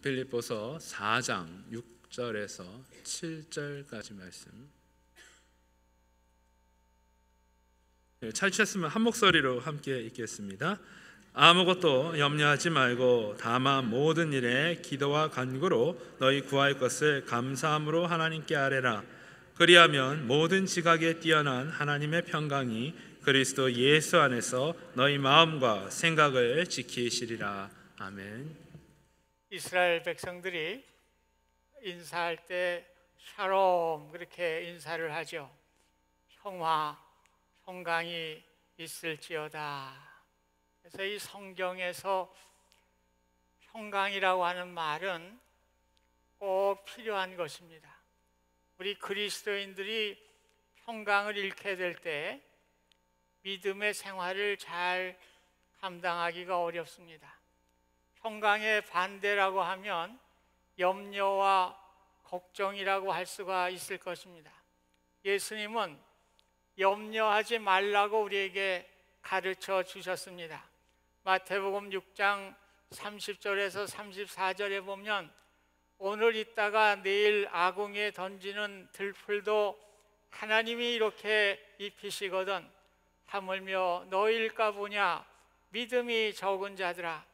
빌립보서 4장 6절에서 7절까지 말씀. 찾으셨으면 한 목소리로 함께 읽겠습니다. 아무것도 염려하지 말고 다만 모든 일에 기도와 간구로 너희 구할 것을 감사함으로 하나님께 아뢰라. 그리하면 모든 지각에 뛰어난 하나님의 평강이 그리스도 예수 안에서 너희 마음과 생각을 지키시리라. 아멘. 이스라엘 백성들이 인사할 때 샬롬 그렇게 인사를 하죠. 평화, 평강이 있을지어다. 그래서 이 성경에서 평강이라고 하는 말은 꼭 필요한 것입니다. 우리 그리스도인들이 평강을 잃게 될 때 믿음의 생활을 잘 감당하기가 어렵습니다. 평강의 반대라고 하면 염려와 걱정이라고 할 수가 있을 것입니다. 예수님은 염려하지 말라고 우리에게 가르쳐 주셨습니다. 마태복음 6장 30절에서 34절에 보면 오늘 있다가 내일 아궁이에 던지는 들풀도 하나님이 이렇게 입히시거든 하물며 너희일까 보냐 믿음이 적은 자들아.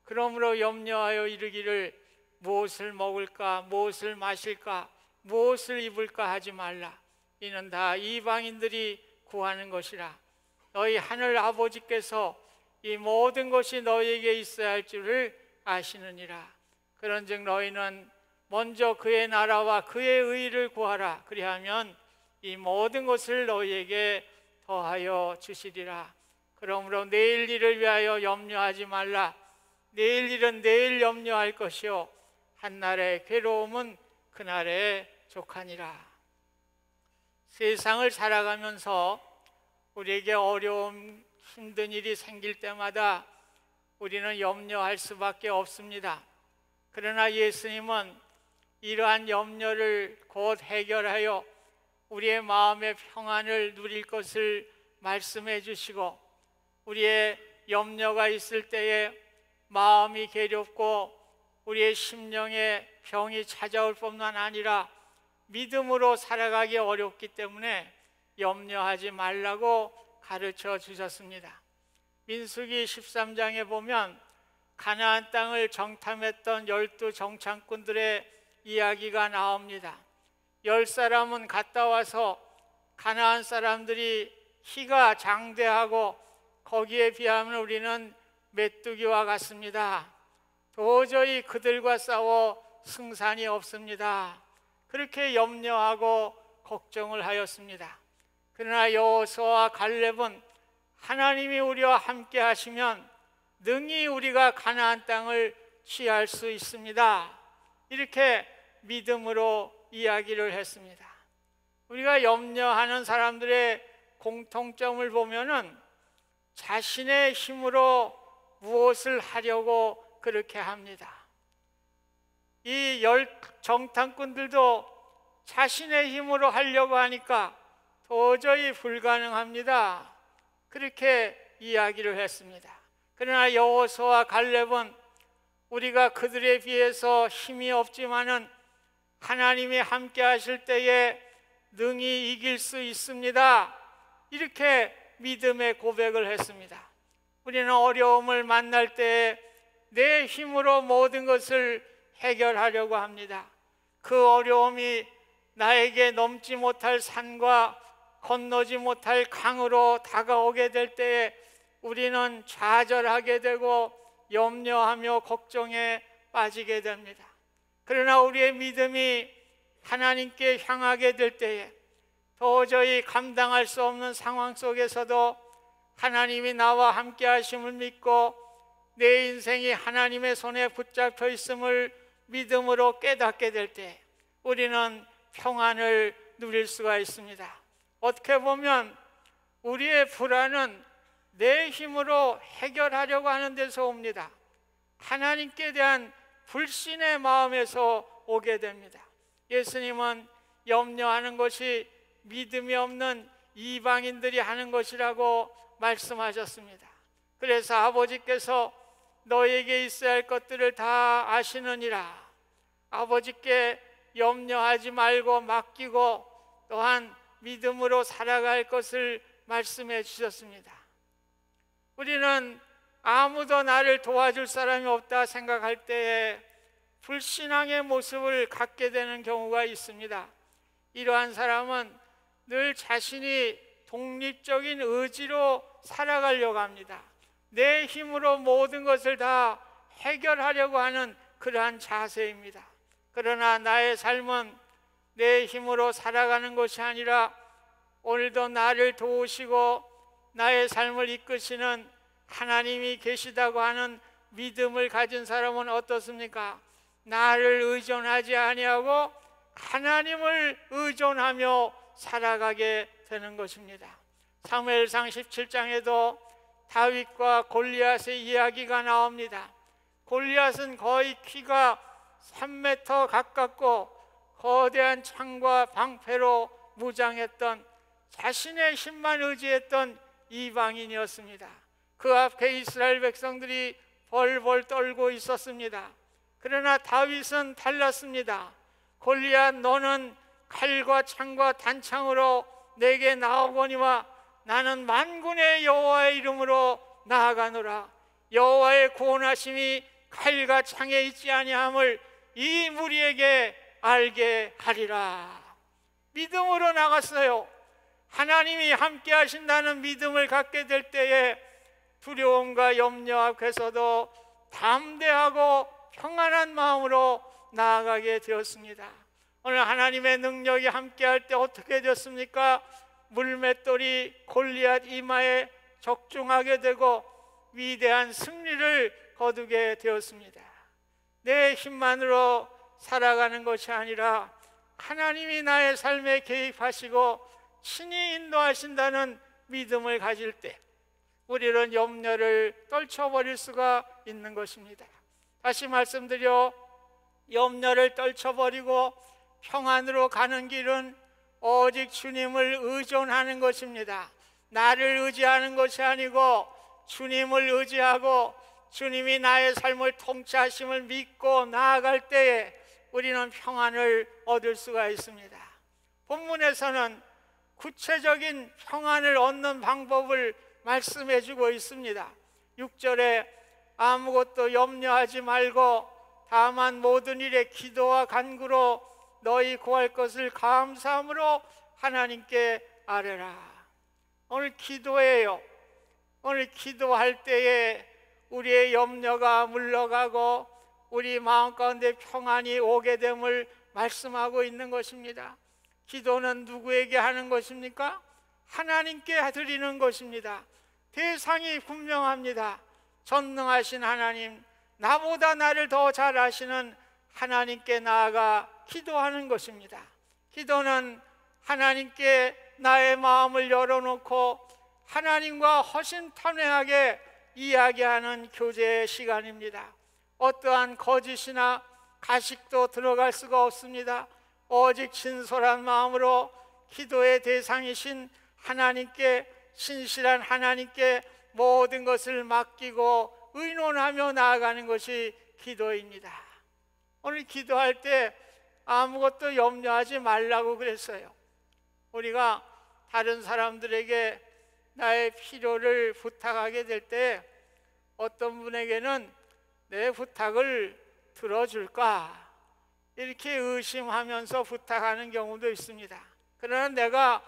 그러므로 염려하여 이르기를 무엇을 먹을까 무엇을 마실까 무엇을 입을까 하지 말라. 이는 다 이방인들이 구하는 것이라. 너희 하늘 아버지께서 이 모든 것이 너희에게 있어야 할 줄을 아시느니라. 그런즉 너희는 먼저 그의 나라와 그의 의를 구하라. 그리하면 이 모든 것을 너희에게 더하여 주시리라. 그러므로 내일 일을 위하여 염려하지 말라. 내일 일은 내일 염려할 것이요 한날의 괴로움은 그날의 족하니라. 세상을 살아가면서 우리에게 어려움, 힘든 일이 생길 때마다 우리는 염려할 수밖에 없습니다. 그러나 예수님은 이러한 염려를 곧 해결하여 우리의 마음의 평안을 누릴 것을 말씀해 주시고 우리의 염려가 있을 때에 마음이 괴롭고 우리의 심령에 병이 찾아올 뿐만 아니라 믿음으로 살아가기 어렵기 때문에 염려하지 말라고 가르쳐 주셨습니다. 민수기 13장에 보면 가나안 땅을 정탐했던 12 정탐꾼들의 이야기가 나옵니다. 10사람은 갔다 와서 가나안 사람들이 키가 장대하고 거기에 비하면 우리는 메뚜기와 같습니다. 도저히 그들과 싸워 승산이 없습니다. 그렇게 염려하고 걱정을 하였습니다. 그러나 여호수아와 갈렙은 하나님이 우리와 함께 하시면 능히 우리가 가나안 땅을 취할 수 있습니다. 이렇게 믿음으로 이야기를 했습니다. 우리가 염려하는 사람들의 공통점을 보면은 자신의 힘으로 무엇을 하려고 그렇게 합니다. 이 10 정탐꾼들도 자신의 힘으로 하려고 하니까 도저히 불가능합니다. 그렇게 이야기를 했습니다. 그러나 여호수아와 갈렙은 우리가 그들에 비해서 힘이 없지만은 하나님이 함께 하실 때에 능히 이길 수 있습니다. 이렇게 믿음의 고백을 했습니다. 우리는 어려움을 만날 때에 내 힘으로 모든 것을 해결하려고 합니다. 그 어려움이 나에게 넘지 못할 산과 건너지 못할 강으로 다가오게 될 때에 우리는 좌절하게 되고 염려하며 걱정에 빠지게 됩니다. 그러나 우리의 믿음이 하나님께 향하게 될 때에 도저히 감당할 수 없는 상황 속에서도 하나님이 나와 함께 하심을 믿고 내 인생이 하나님의 손에 붙잡혀 있음을 믿음으로 깨닫게 될 때 우리는 평안을 누릴 수가 있습니다. 어떻게 보면 우리의 불안은 내 힘으로 해결하려고 하는 데서 옵니다. 하나님께 대한 불신의 마음에서 오게 됩니다. 예수님은 염려하는 것이 믿음이 없는 이방인들이 하는 것이라고 말씀하셨습니다. 그래서 아버지께서 너에게 있어야 할 것들을 다 아시느니라. 아버지께 염려하지 말고 맡기고 또한 믿음으로 살아갈 것을 말씀해 주셨습니다. 우리는 아무도 나를 도와줄 사람이 없다 생각할 때에 불신앙의 모습을 갖게 되는 경우가 있습니다. 이러한 사람은 늘 자신이 독립적인 의지로 살아가려고 합니다. 내 힘으로 모든 것을 다 해결하려고 하는 그러한 자세입니다. 그러나 나의 삶은 내 힘으로 살아가는 것이 아니라 오늘도 나를 도우시고 나의 삶을 이끄시는 하나님이 계시다고 하는 믿음을 가진 사람은 어떻습니까? 나를 의존하지 아니하고 하나님을 의존하며 살아가게 되는 것입니다. 사무엘상 17장에도 다윗과 골리앗의 이야기가 나옵니다. 골리앗은 거의 키가 3m 가깝고 거대한 창과 방패로 무장했던, 자신의 힘만 의지했던 이방인이었습니다. 그 앞에 이스라엘 백성들이 벌벌 떨고 있었습니다. 그러나 다윗은 달랐습니다. 골리앗, 너는 칼과 창과 단창으로 내게 나오거니와 나는 만군의 여호와의 이름으로 나아가노라. 여호와의 구원하심이 칼과 창에 있지 아니함을 이 무리에게 알게 하리라. 믿음으로 나갔어요. 하나님이 함께 하신다는 믿음을 갖게 될 때에 두려움과 염려 앞에서도 담대하고 평안한 마음으로 나아가게 되었습니다. 오늘 하나님의 능력이 함께 할 때 어떻게 되었습니까? 물맷돌이 골리앗 이마에 적중하게 되고 위대한 승리를 거두게 되었습니다. 내 힘만으로 살아가는 것이 아니라 하나님이 나의 삶에 개입하시고 친히 인도하신다는 믿음을 가질 때 우리는 염려를 떨쳐버릴 수가 있는 것입니다. 다시 말씀드려, 염려를 떨쳐버리고 평안으로 가는 길은 오직 주님을 의존하는 것입니다. 나를 의지하는 것이 아니고 주님을 의지하고 주님이 나의 삶을 통치하심을 믿고 나아갈 때에 우리는 평안을 얻을 수가 있습니다. 본문에서는 구체적인 평안을 얻는 방법을 말씀해 주고 있습니다. 6절에 아무것도 염려하지 말고 다만 모든 일에 기도와 간구로 너희 구할 것을 감사함으로 하나님께 아뢰라. 오늘 기도예요. 오늘 기도할 때에 우리의 염려가 물러가고 우리 마음 가운데 평안이 오게 됨을 말씀하고 있는 것입니다. 기도는 누구에게 하는 것입니까? 하나님께 드리는 것입니다. 대상이 분명합니다. 전능하신 하나님, 나보다 나를 더 잘 아시는 하나님께 나아가 기도하는 것입니다. 기도는 하나님께 나의 마음을 열어놓고 하나님과 허심탄회하게 이야기하는 교제의 시간입니다. 어떠한 거짓이나 가식도 들어갈 수가 없습니다. 오직 진솔한 마음으로 기도의 대상이신 하나님께, 신실한 하나님께 모든 것을 맡기고 의논하며 나아가는 것이 기도입니다. 오늘 기도할 때 아무것도 염려하지 말라고 그랬어요. 우리가 다른 사람들에게 나의 필요를 부탁하게 될 때 어떤 분에게는 내 부탁을 들어줄까 이렇게 의심하면서 부탁하는 경우도 있습니다. 그러나 내가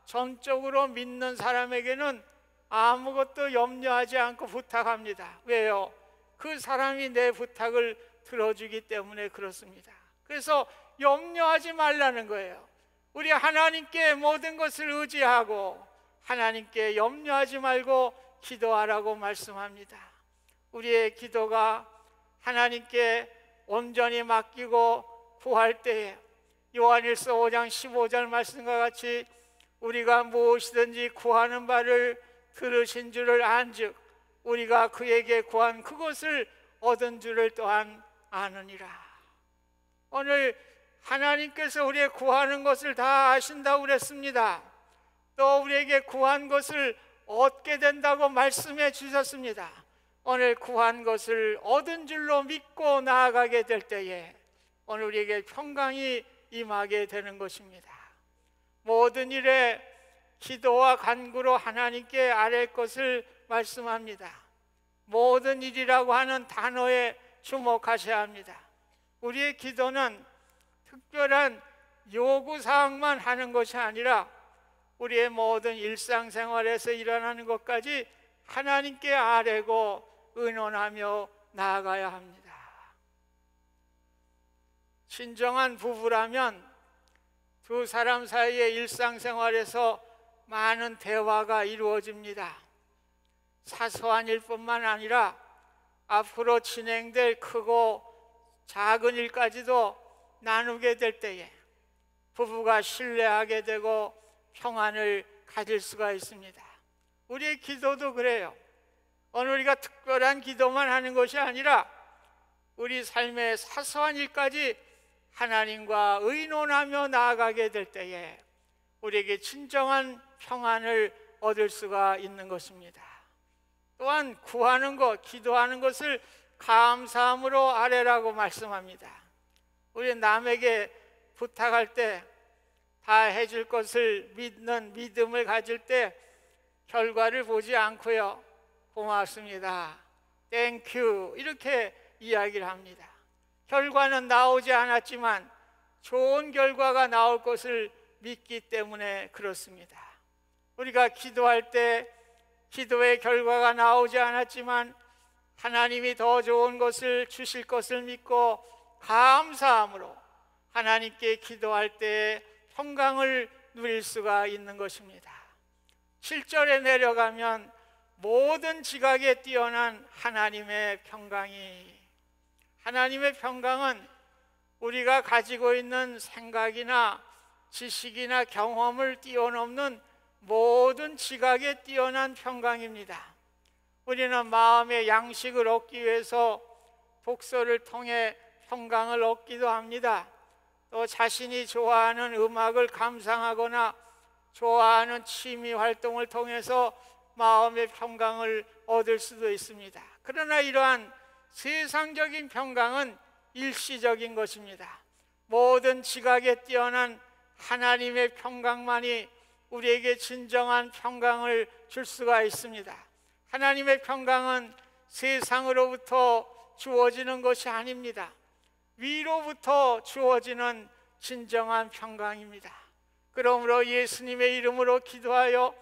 전적으로 믿는 사람에게는 아무것도 염려하지 않고 부탁합니다. 왜요? 그 사람이 내 부탁을 들어주기 때문에 그렇습니다. 그래서 염려하지 말라는 거예요. 우리 하나님께 모든 것을 의지하고 하나님께 염려하지 말고 기도하라고 말씀합니다. 우리의 기도가 하나님께 온전히 맡기고 구할 때에 요한일서 5장 15절 말씀과 같이 우리가 무엇이든지 구하는 바를 들으신 줄을 안즉 우리가 그에게 구한 그것을 얻은 줄을 또한 아느니라. 오늘 하나님께서 우리의 구하는 것을 다 아신다고 그랬습니다. 또 우리에게 구한 것을 얻게 된다고 말씀해 주셨습니다. 오늘 구한 것을 얻은 줄로 믿고 나아가게 될 때에 오늘 우리에게 평강이 임하게 되는 것입니다. 모든 일에 기도와 간구로 하나님께 아뢰 것을 말씀합니다. 모든 일이라고 하는 단어에 주목하셔야 합니다. 우리의 기도는 특별한 요구사항만 하는 것이 아니라 우리의 모든 일상생활에서 일어나는 것까지 하나님께 아뢰고 의논하며 나아가야 합니다. 진정한 부부라면 두 사람 사이의 일상생활에서 많은 대화가 이루어집니다. 사소한 일뿐만 아니라 앞으로 진행될 크고 작은 일까지도 나누게 될 때에 부부가 신뢰하게 되고 평안을 가질 수가 있습니다. 우리의 기도도 그래요. 오늘 우리가 특별한 기도만 하는 것이 아니라 우리 삶의 사소한 일까지 하나님과 의논하며 나아가게 될 때에 우리에게 진정한 평안을 얻을 수가 있는 것입니다. 또한 구하는 것, 기도하는 것을 감사함으로 아뢰라고 말씀합니다. 우리 남에게 부탁할 때 다 해줄 것을 믿는 믿음을 가질 때 결과를 보지 않고요, 고맙습니다, 땡큐 이렇게 이야기를 합니다. 결과는 나오지 않았지만 좋은 결과가 나올 것을 믿기 때문에 그렇습니다. 우리가 기도할 때 기도의 결과가 나오지 않았지만 하나님이 더 좋은 것을 주실 것을 믿고 감사함으로 하나님께 기도할 때 평강을 누릴 수가 있는 것입니다. 7절에 내려가면 모든 지각에 뛰어난 하나님의 평강이, 하나님의 평강은 우리가 가지고 있는 생각이나 지식이나 경험을 뛰어넘는 모든 지각에 뛰어난 평강입니다. 우리는 마음의 양식을 얻기 위해서 독서를 통해 평강을 얻기도 합니다. 또 자신이 좋아하는 음악을 감상하거나 좋아하는 취미 활동을 통해서 마음의 평강을 얻을 수도 있습니다. 그러나 이러한 세상적인 평강은 일시적인 것입니다. 모든 지각에 뛰어난 하나님의 평강만이 우리에게 진정한 평강을 줄 수가 있습니다. 하나님의 평강은 세상으로부터 주어지는 것이 아닙니다. 위로부터 주어지는 진정한 평강입니다. 그러므로 예수님의 이름으로 기도하여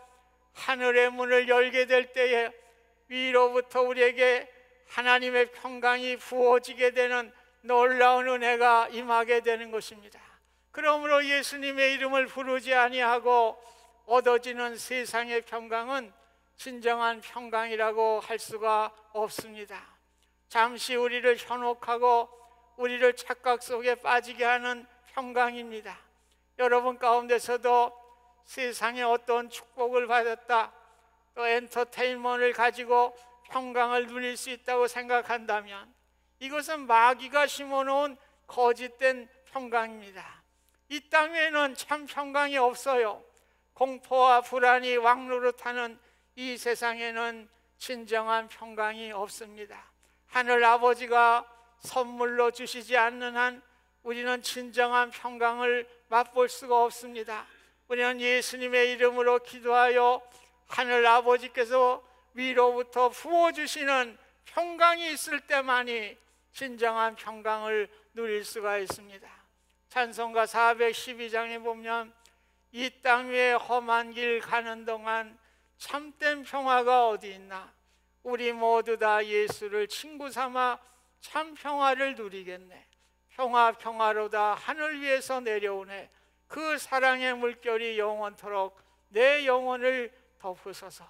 하늘의 문을 열게 될 때에 위로부터 우리에게 하나님의 평강이 부어지게 되는 놀라운 은혜가 임하게 되는 것입니다. 그러므로 예수님의 이름을 부르지 아니하고 얻어지는 세상의 평강은 진정한 평강이라고 할 수가 없습니다. 잠시 우리를 현혹하고 우리를 착각 속에 빠지게 하는 평강입니다. 여러분 가운데서도 세상에 어떤 축복을 받았다, 또 엔터테인먼트를 가지고 평강을 누릴 수 있다고 생각한다면 이것은 마귀가 심어놓은 거짓된 평강입니다. 이 땅에는 참 평강이 없어요. 공포와 불안이 왕노릇하는 이 세상에는 진정한 평강이 없습니다. 하늘 아버지가 선물로 주시지 않는 한 우리는 진정한 평강을 맛볼 수가 없습니다. 우리는 예수님의 이름으로 기도하여 하늘 아버지께서 위로부터 부어주시는 평강이 있을 때만이 진정한 평강을 누릴 수가 있습니다. 찬송가 412장에 보면 이 땅 위에 험한 길 가는 동안 참된 평화가 어디 있나, 우리 모두 다 예수를 친구 삼아 참 평화를 누리겠네. 평화로다 하늘 위에서 내려오네. 그 사랑의 물결이 영원토록 내 영혼을 덮으소서.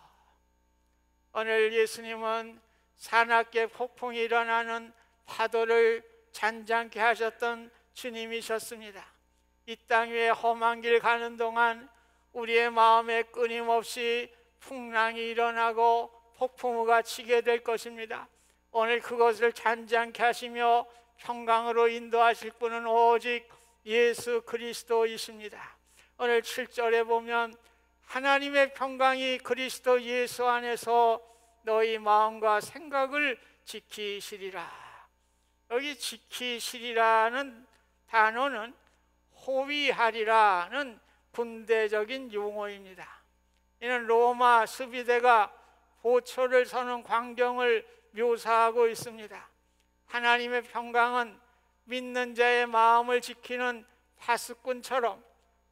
오늘 예수님은 사납게 폭풍이 일어나는 파도를 잔잔케 하셨던 주님이셨습니다. 이 땅 위에 험한 길 가는 동안 우리의 마음에 끊임없이 풍랑이 일어나고 폭풍우가 치게 될 것입니다. 오늘 그것을 잔잔케 하시며 평강으로 인도하실 분은 오직 예수 그리스도이십니다. 오늘 7절에 보면 하나님의 평강이 그리스도 예수 안에서 너희 마음과 생각을 지키시리라. 여기 지키시리라는 단어는 호위하리라는 군대적인 용어입니다. 이는 로마 수비대가 보초를 서는 광경을 묘사하고 있습니다. 하나님의 평강은 믿는 자의 마음을 지키는 파수꾼처럼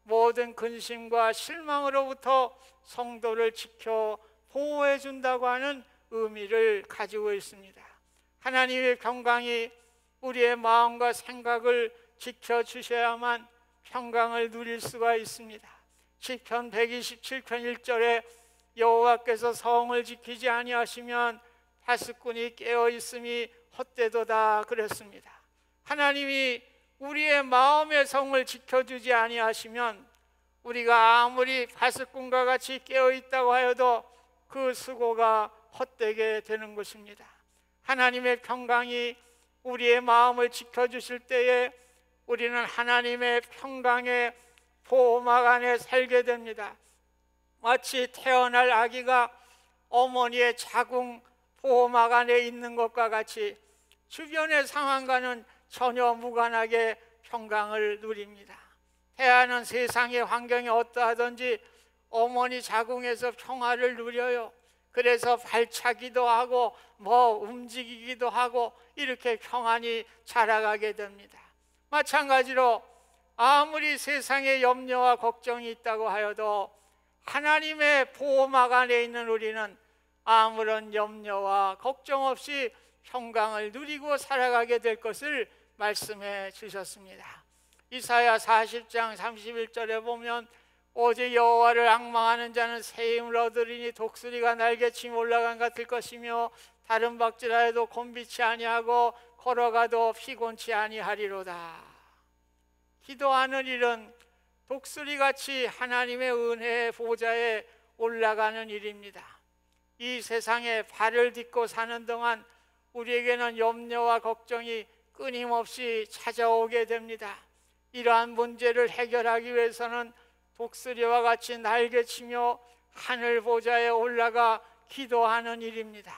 모든 근심과 실망으로부터 성도를 지켜 보호해 준다고 하는 의미를 가지고 있습니다. 하나님의 평강이 우리의 마음과 생각을 지켜주셔야만 평강을 누릴 수가 있습니다. 시편 127편 1절에 여호와께서 성을 지키지 아니하시면 파수꾼이 깨어 있음이 헛되도다 그랬습니다. 하나님이 우리의 마음의 성을 지켜주지 아니하시면 우리가 아무리 파수꾼과 같이 깨어 있다고 하여도 그 수고가 헛되게 되는 것입니다. 하나님의 평강이 우리의 마음을 지켜주실 때에 우리는 하나님의 평강의 보호막 안에 살게 됩니다. 마치 태어날 아기가 어머니의 자궁 보호막 안에 있는 것과 같이 주변의 상황과는 전혀 무관하게 평강을 누립니다. 태어나는 세상의 환경이 어떠하든지 어머니 자궁에서 평화를 누려요. 그래서 발차기도 하고 움직이기도 하고 이렇게 평안히 자라가게 됩니다. 마찬가지로 아무리 세상에 염려와 걱정이 있다고 하여도 하나님의 보호막 안에 있는 우리는 아무런 염려와 걱정 없이 평강을 누리고 살아가게 될 것을 말씀해 주셨습니다. 이사야 40장 31절에 보면 오직 여호와를 앙망하는 자는 새 힘을 얻으리니 독수리가 날개치며 올라간 같을 것이며 다른 박질하여도 곤비치 아니하고 걸어가도 피곤치 아니하리로다. 기도하는 일은 독수리같이 하나님의 은혜의 보좌에 올라가는 일입니다. 이 세상에 발을 딛고 사는 동안 우리에게는 염려와 걱정이 끊임없이 찾아오게 됩니다. 이러한 문제를 해결하기 위해서는 독수리와 같이 날개치며 하늘 보좌에 올라가 기도하는 일입니다.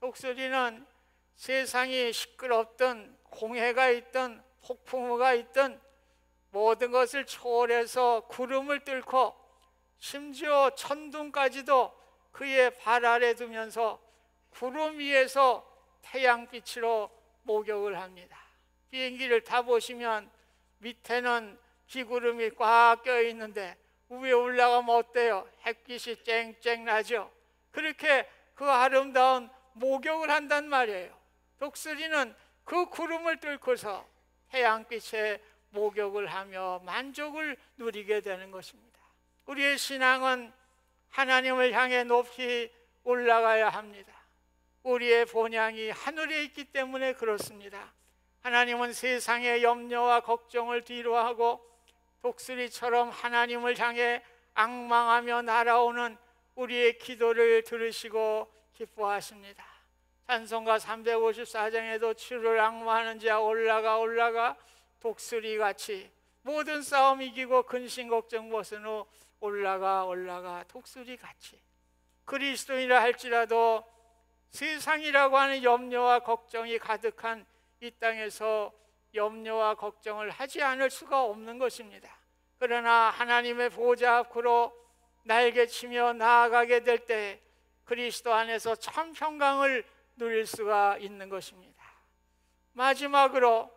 독수리는 세상이 시끄럽든 공해가 있든 폭풍우가 있든 모든 것을 초월해서 구름을 뚫고 심지어 천둥까지도 그의 발 아래 두면서 구름 위에서 태양빛으로 목욕을 합니다. 비행기를 타보시면 밑에는 비구름이 꽉 껴있는데 위에 올라가면 어때요? 햇빛이 쨍쨍 나죠. 그렇게 그 아름다운 목욕을 한단 말이에요. 독수리는 그 구름을 뚫고서 태양빛에 목욕을 하며 만족을 누리게 되는 것입니다. 우리의 신앙은 하나님을 향해 높이 올라가야 합니다. 우리의 본향이 하늘에 있기 때문에 그렇습니다. 하나님은 세상의 염려와 걱정을 뒤로하고 독수리처럼 하나님을 향해 앙망하며 날아오는 우리의 기도를 들으시고 기뻐하십니다. 찬송가 354장에도 주를 앙망하는 자 올라가 독수리같이 모든 싸움 이기고 근심 걱정 벗은 후 올라가 독수리같이. 그리스도인이라 할지라도 세상이라고 하는 염려와 걱정이 가득한 이 땅에서 염려와 걱정을 하지 않을 수가 없는 것입니다. 그러나 하나님의 보좌 앞으로 날개치며 나아가게 될 때 그리스도 안에서 참 평강을 누릴 수가 있는 것입니다. 마지막으로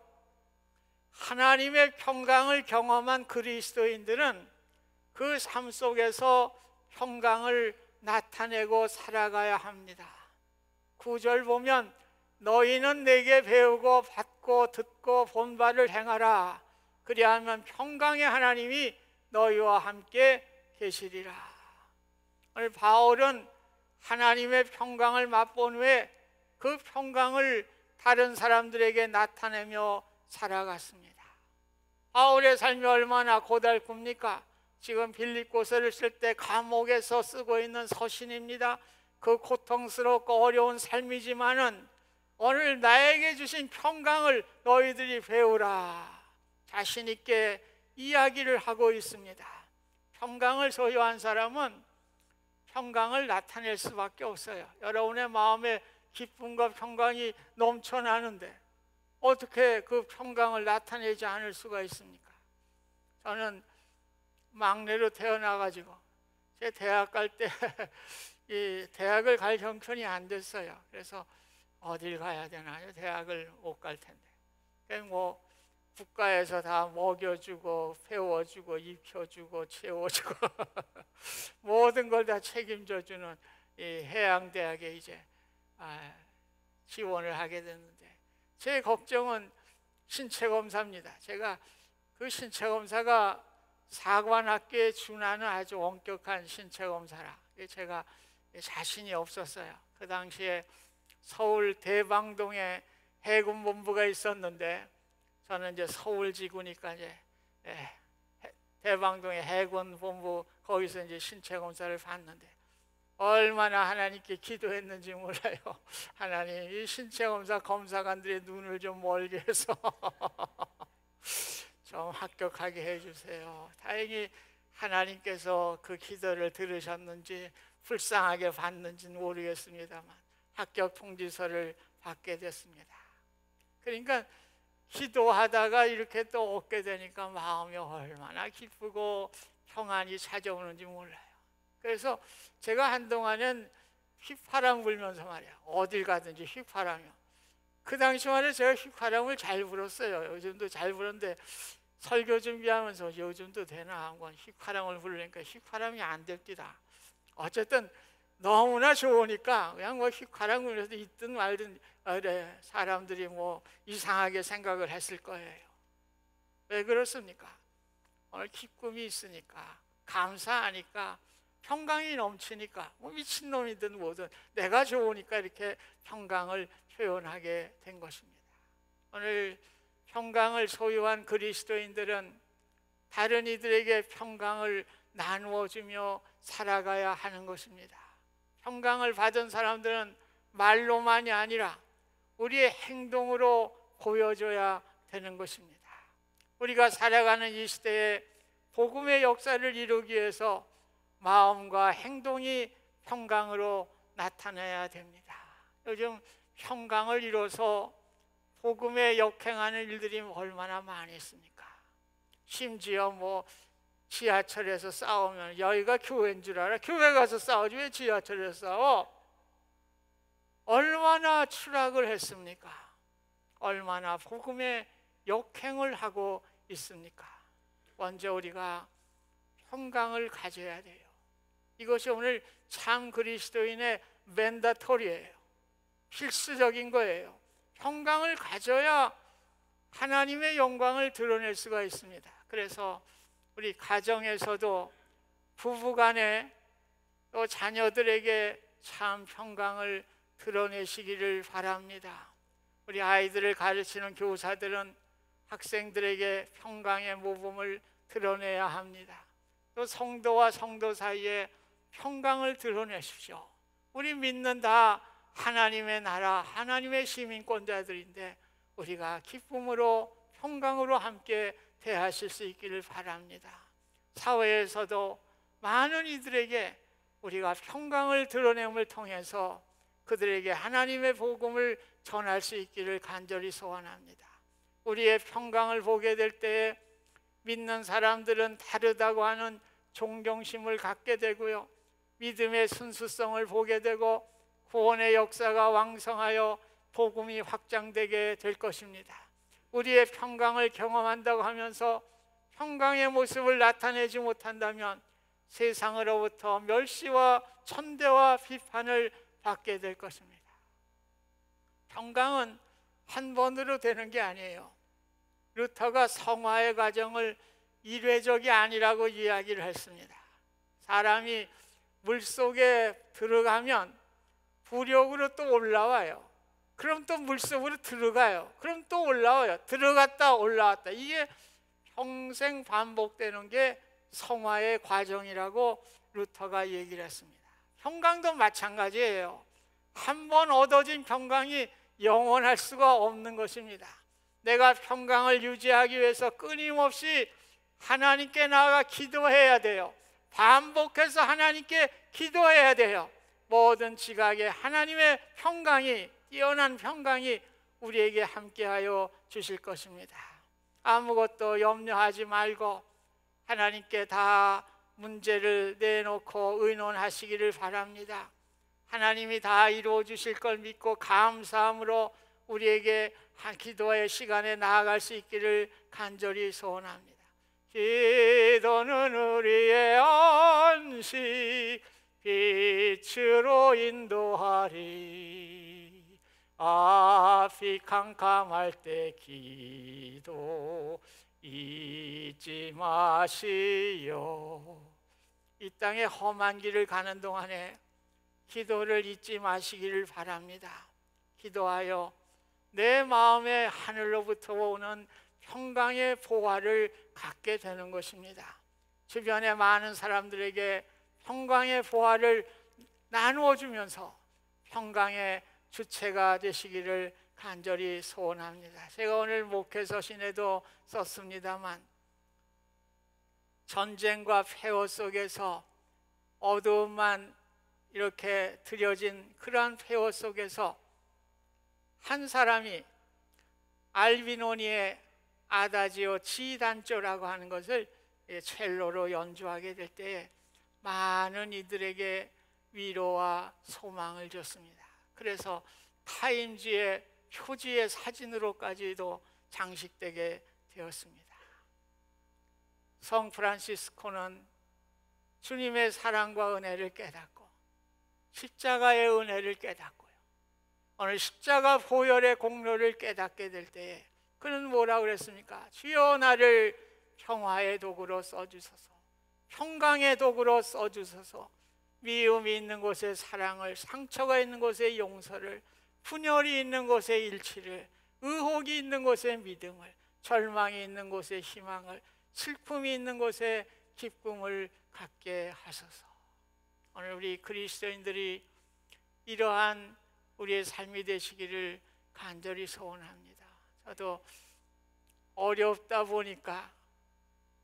하나님의 평강을 경험한 그리스도인들은 그 삶 속에서 평강을 나타내고 살아가야 합니다. 9절 보면 너희는 내게 배우고 받고 듣고 본 바를 행하라. 그리하면 평강의 하나님이 너희와 함께 계시리라. 오늘 바울은 하나님의 평강을 맛본 후에 그 평강을 다른 사람들에게 나타내며 살아갔습니다. 바울의 삶이 얼마나 고달픕니까? 지금 빌립보서를 쓸 때 감옥에서 쓰고 있는 서신입니다. 그 고통스럽고 어려운 삶이지만은 오늘 나에게 주신 평강을 너희들이 배우라. 자신 있게 이야기를 하고 있습니다. 평강을 소유한 사람은 평강을 나타낼 수밖에 없어요. 여러분의 마음에 기쁨과 평강이 넘쳐나는데 어떻게 그 평강을 나타내지 않을 수가 있습니까? 저는 막내로 태어나가지고 제 대학 갈 때 이 대학을 갈 형편이 안 됐어요. 그래서 어딜 가야 되나요? 대학을 못 갈 텐데. 뭐 국가에서 다 먹여주고 배워주고 입혀주고 채워주고 모든 걸 다 책임져주는 이 해양대학에 이제 지원을 하게 됐는데 제 걱정은 신체검사입니다. 제가 그 신체검사가 사관학교에 준하는 아주 엄격한 신체검사라 제가 자신이 없었어요. 그 당시에 서울 대방동에 해군본부가 있었는데 저는 이제 서울지구니까 이제 대방동의 해군본부 거기서 이제 신체검사를 받는데 얼마나 하나님께 기도했는지 몰라요. 하나님 이 신체검사 검사관들의 눈을 좀 멀게 해서 좀 합격하게 해주세요. 다행히 하나님께서 그 기도를 들으셨는지 불쌍하게 받는지는 모르겠습니다만 합격 통지서를 받게 됐습니다. 그러니까 기도하다가 이렇게 또 얻게 되니까 마음이 얼마나 기쁘고 평안이 찾아오는지 몰라요. 그래서 제가 한동안은 휘파람 불면서 말이야 어딜 가든지 휘파람이요. 그 당시만 해도 제가 휘파람을 잘 불었어요. 요즘도 잘 부르는데 설교 준비하면서 요즘도 되나 한번 휘파람을 부르니까 휘파람이 안 됩니다. 어쨌든 너무나 좋으니까 그냥 뭐 휘파람 불면서 있든 말든 그래 사람들이 뭐 이상하게 생각을 했을 거예요. 왜 그렇습니까? 오늘 기쁨이 있으니까 감사하니까 평강이 넘치니까 뭐 미친놈이든 뭐든 내가 좋으니까 이렇게 평강을 표현하게 된 것입니다. 오늘 평강을 소유한 그리스도인들은 다른 이들에게 평강을 나누어주며 살아가야 하는 것입니다. 평강을 받은 사람들은 말로만이 아니라 우리의 행동으로 보여줘야 되는 것입니다. 우리가 살아가는 이 시대에 복음의 역사를 이루기 위해서 마음과 행동이 평강으로 나타나야 됩니다. 요즘 평강을 이뤄서 복음에 역행하는 일들이 얼마나 많이 있습니까? 심지어 뭐 지하철에서 싸우면 여기가 교회인 줄 알아? 교회 가서 싸우지 왜 지하철에서 싸워? 얼마나 추락을 했습니까? 얼마나 복음에 역행을 하고 있습니까? 먼저 우리가 평강을 가져야 돼요. 이것이 오늘 참 그리스도인의 맨다토리예요. 필수적인 거예요. 평강을 가져야 하나님의 영광을 드러낼 수가 있습니다. 그래서 우리 가정에서도 부부간에 또 자녀들에게 참 평강을 드러내시기를 바랍니다. 우리 아이들을 가르치는 교사들은 학생들에게 평강의 모범을 드러내야 합니다. 또 성도와 성도 사이에 평강을 드러내십시오. 우리 믿는 다 하나님의 나라, 하나님의 시민권자들인데 우리가 기쁨으로 평강으로 함께 대하실 수 있기를 바랍니다. 사회에서도 많은 이들에게 우리가 평강을 드러냄을 통해서 그들에게 하나님의 복음을 전할 수 있기를 간절히 소원합니다. 우리의 평강을 보게 될 때에 믿는 사람들은 다르다고 하는 존경심을 갖게 되고요, 믿음의 순수성을 보게 되고 구원의 역사가 왕성하여 복음이 확장되게 될 것입니다. 우리의 평강을 경험한다고 하면서 평강의 모습을 나타내지 못한다면 세상으로부터 멸시와 천대와 비판을 받게 될 것입니다. 평강은 한 번으로 되는 게 아니에요. 루터가 성화의 과정을 일회적이 아니라고 이야기를 했습니다. 사람이 물속에 들어가면 부력으로 또 올라와요. 그럼 또 물속으로 들어가요. 그럼 또 올라와요. 들어갔다 올라왔다. 이게 평생 반복되는 게 성화의 과정이라고 루터가 얘기를 했습니다. 평강도 마찬가지예요. 한 번 얻어진 평강이 영원할 수가 없는 것입니다. 내가 평강을 유지하기 위해서 끊임없이 하나님께 나아가 기도해야 돼요. 반복해서 하나님께 기도해야 돼요. 모든 지각에 하나님의 평강이, 뛰어난 평강이 우리에게 함께하여 주실 것입니다. 아무것도 염려하지 말고 하나님께 다 문제를 내놓고 의논하시기를 바랍니다. 하나님이 다 이루어 주실 걸 믿고 감사함으로 우리에게 기도의 시간에 나아갈 수 있기를 간절히 소원합니다. 기도는 우리의 안식 빛으로 인도하리. 앞이 캄캄할 때 기도 잊지 마시오. 이 땅의 험한 길을 가는 동안에 기도를 잊지 마시기를 바랍니다. 기도하여 내 마음에 하늘로부터 오는 평강의 보화를 갖게 되는 것입니다. 주변의 많은 사람들에게 평강의 보화를 나누어 주면서 평강의 주체가 되시기를 간절히 소원합니다. 제가 오늘 목회 서신에도 썼습니다만, 전쟁과 폐허 속에서 어두움만 이렇게 들여진 그러한 폐허 속에서 한 사람이 알비노니의 아다지오 지단조라고 하는 것을 첼로로 연주하게 될 때에 많은 이들에게 위로와 소망을 줬습니다. 그래서 타임지의 표지의 사진으로까지도 장식되게 되었습니다. 성 프란시스코는 주님의 사랑과 은혜를 깨닫고 십자가의 은혜를 깨닫고요, 오늘 십자가 보혈의 공로를 깨닫게 될 때에 그는 뭐라고 그랬습니까? 주여 나를 평화의 도구로 써주소서, 평강의 도구로 써주소서. 미움이 있는 곳에 사랑을, 상처가 있는 곳에 용서를, 분열이 있는 곳에 일치를, 의혹이 있는 곳에 믿음을, 절망이 있는 곳에 희망을, 슬픔이 있는 곳에 기쁨을 갖게 하소서. 오늘 우리 그리스도인들이 이러한 우리의 삶이 되시기를 간절히 소원합니다. 저도 어렵다 보니까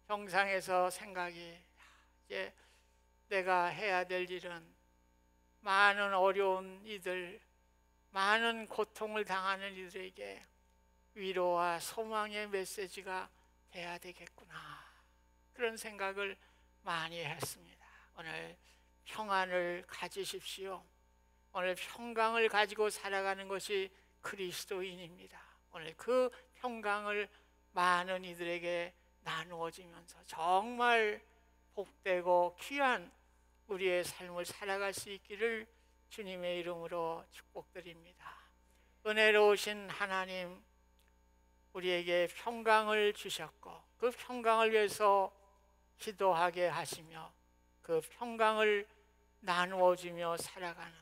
병상에서 생각이, 이제 내가 해야 될 일은 많은 어려운 이들, 많은 고통을 당하는 이들에게 위로와 소망의 메시지가 돼야 되겠구나, 그런 생각을 많이 했습니다. 오늘 평안을 가지십시오. 오늘 평강을 가지고 살아가는 것이 그리스도인입니다. 오늘 그 평강을 많은 이들에게 나누어지면서 정말 복되고 귀한 우리의 삶을 살아갈 수 있기를 주님의 이름으로 축복드립니다. 은혜로우신 하나님, 우리에게 평강을 주셨고 그 평강을 위해서 기도하게 하시며 그 평강을 나누어주며 살아가는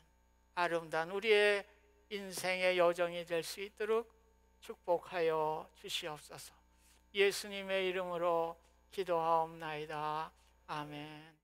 아름다운 우리의 인생의 여정이 될 수 있도록 축복하여 주시옵소서. 예수님의 이름으로 기도하옵나이다. 아멘.